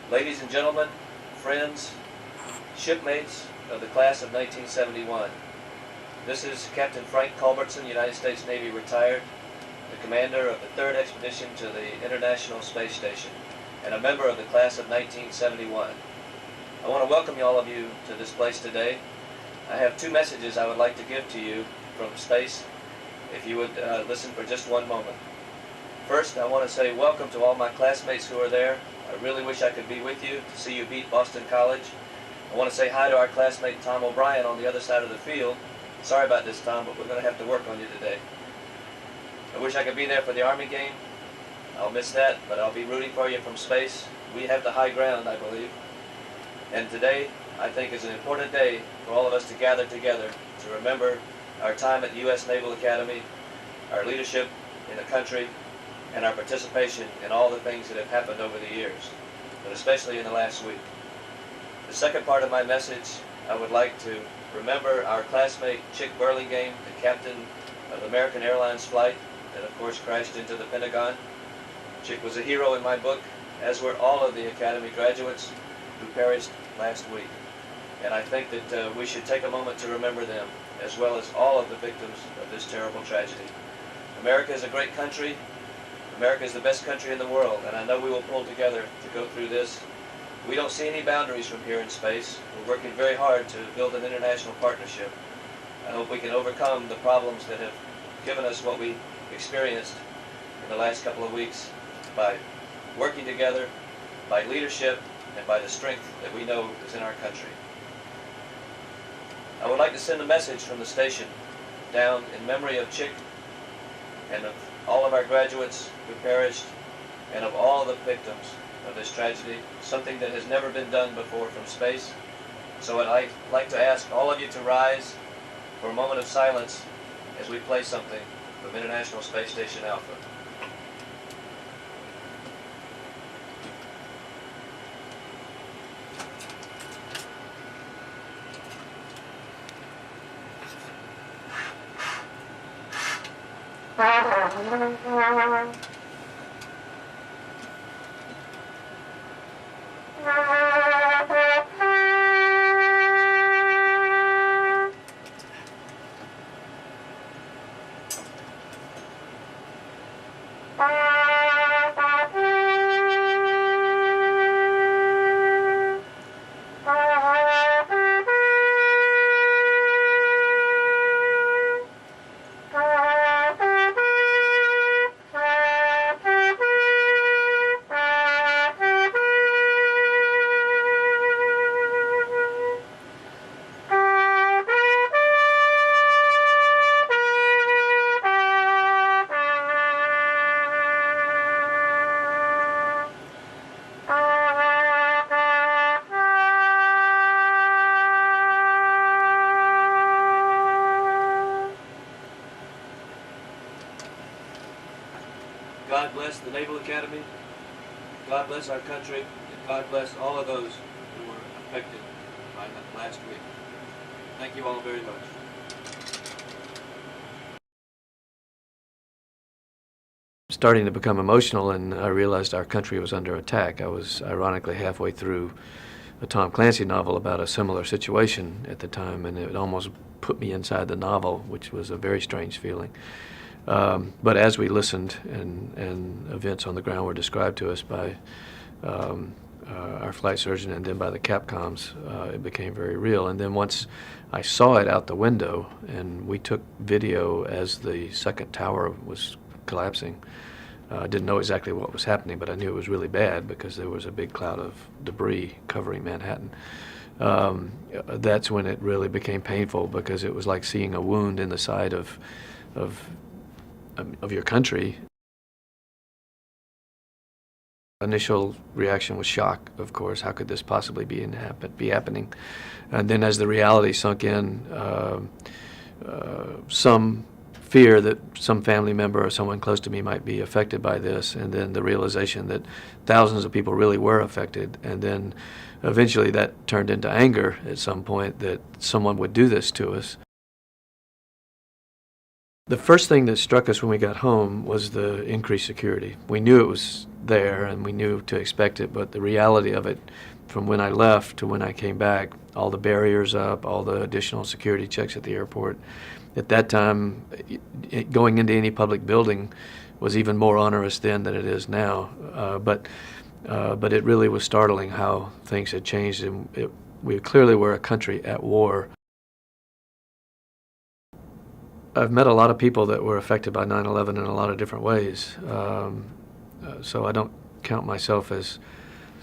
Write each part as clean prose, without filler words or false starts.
Ladies and gentlemen, friends, shipmates of the class of 1971, this is Captain Frank Culbertson, United States Navy retired, the commander of the 3rd expedition to the International Space Station, and a member of the class of 1971. I want to welcome all of you to this place today. I have 2 messages I would like to give to you from space, if you would listen for just one moment. First, I want to say welcome to all my classmates who are there. I really wish I could be with you to see you beat Boston College. I want to say hi to our classmate Tom O'Brien on the other side of the field. Sorry about this, Tom, but we're going to have to work on you today. I wish I could be there for the Army game. I'll miss that, but I'll be rooting for you from space. We have the high ground, I believe. And today, I think, is an important day for all of us to gather together to remember our time at the U.S. Naval Academy, our leadership in the country, and our participation in all the things that have happened over the years, but especially in the last week. The second part of my message, I would like to remember our classmate Chick Burlingame, the captain of American Airlines flight that of course crashed into the Pentagon. Chick was a hero in my book, as were all of the Academy graduates who perished last week. And I think that we should take a moment to remember them, as well as all of the victims of this terrible tragedy. America is a great country. America is the best country in the world, and I know we will pull together to go through this. We don't see any boundaries from here in space. We're working very hard to build an international partnership. I hope we can overcome the problems that have given us what we experienced in the last couple of weeks by working together, by leadership, and by the strength that we know is in our country. I would like to send a message from the station down in memory of Chick and of all of our graduates who perished and of all of the victims of this tragedy, something that has never been done before from space. So I'd like to ask all of you to rise for a moment of silence as we play something from International Space Station Alpha. God bless the Naval Academy, God bless our country, and God bless all of those who were affected by that last week. Thank you all very much. Starting to become emotional, and I realized our country was under attack. I was ironically halfway through a Tom Clancy novel about a similar situation at the time, and it almost put me inside the novel, which was a very strange feeling. But as we listened and events on the ground were described to us by our flight surgeon and then by the Capcoms, it became very real. And then once I saw it out the window, and we took video as the second tower was collapsing. I didn't know exactly what was happening, but I knew it was really bad because there was a big cloud of debris covering Manhattan. That's when it really became painful, because it was like seeing a wound in the side of your country. Initial reaction was shock, of course. How could this possibly be happening? And then as the reality sunk in, some fear that some family member or someone close to me might be affected by this, and then the realization that thousands of people really were affected, and then eventually that turned into anger at some point that someone would do this to us. The first thing that struck us when we got home was the increased security. We knew it was there and we knew to expect it, but the reality of it from when I left to when I came back, all the barriers up, all the additional security checks at the airport. At that time, going into any public building was even more onerous then than it is now. But it really was startling how things had changed, and we clearly were a country at war. I've met a lot of people that were affected by 9/11 in a lot of different ways, so I don't count myself as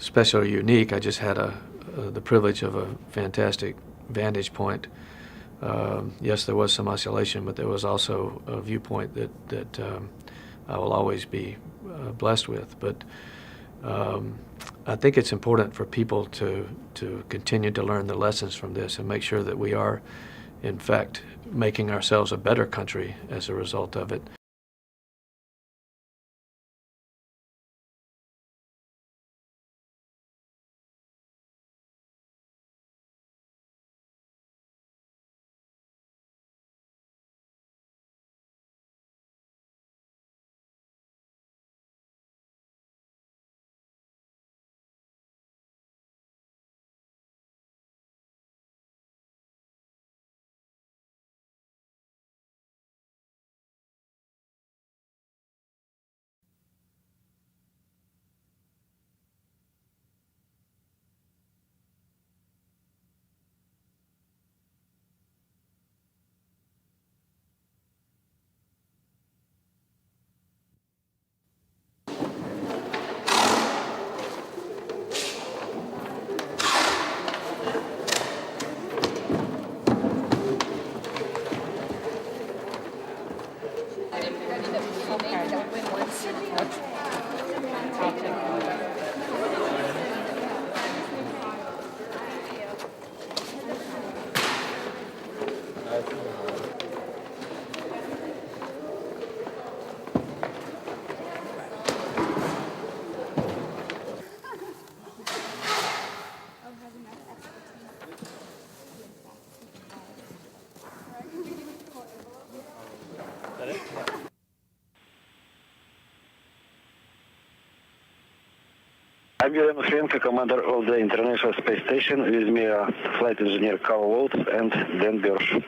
special or unique. I just had the privilege of a fantastic vantage point. Yes, there was some isolation, but there was also a viewpoint that I will always be blessed with. But I think it's important for people to continue to learn the lessons from this and make sure that we are, in fact, making ourselves a better country as a result of it. I'm William Frenko, commander of the International Space Station. With me are flight engineer Carl Waltz and Dan Bersch.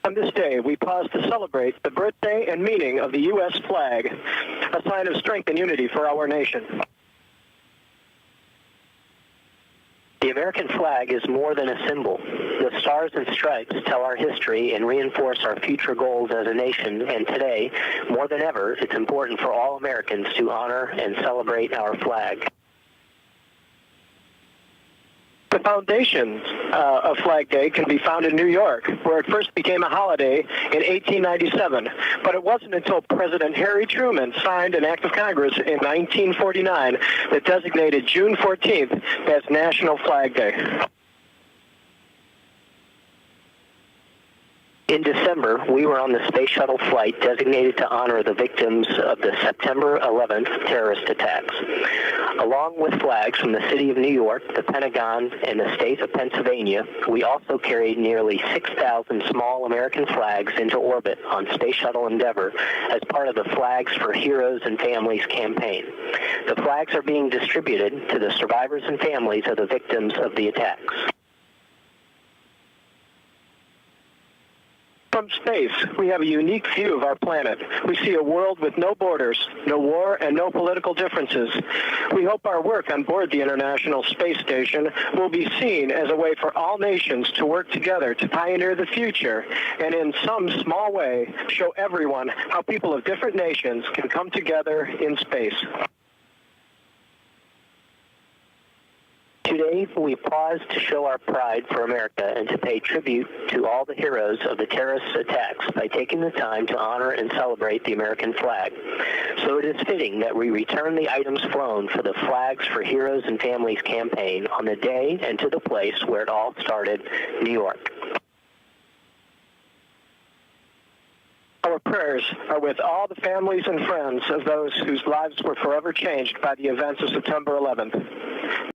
On this day, we pause to celebrate the birthday and meaning of the U.S. flag, a sign of strength and unity for our nation. The American flag is more than a symbol. The stars and stripes tell our history and reinforce our future goals as a nation, and today, more than ever, it's important for all Americans to honor and celebrate our flag. The foundation of Flag Day can be found in New York, where it first became a holiday in 1897. But it wasn't until President Harry Truman signed an act of Congress in 1949 that designated June 14th as National Flag Day. In December, we were on the space shuttle flight designated to honor the victims of the September 11th terrorist attacks. Along with flags from the city of New York, the Pentagon, and the state of Pennsylvania, we also carried nearly 6,000 small American flags into orbit on Space Shuttle Endeavour as part of the Flags for Heroes and Families campaign. The flags are being distributed to the survivors and families of the victims of the attacks. From space, we have a unique view of our planet. We see a world with no borders, no war, and no political differences. We hope our work on board the International Space Station will be seen as a way for all nations to work together to pioneer the future and in some small way show everyone how people of different nations can come together in space. Today, we pause to show our pride for America and to pay tribute to all the heroes of the terrorist attacks by taking the time to honor and celebrate the American flag. So it is fitting that we return the items flown for the Flags for Heroes and Families campaign on the day and to the place where it all started, New York. Our prayers are with all the families and friends of those whose lives were forever changed by the events of September 11th.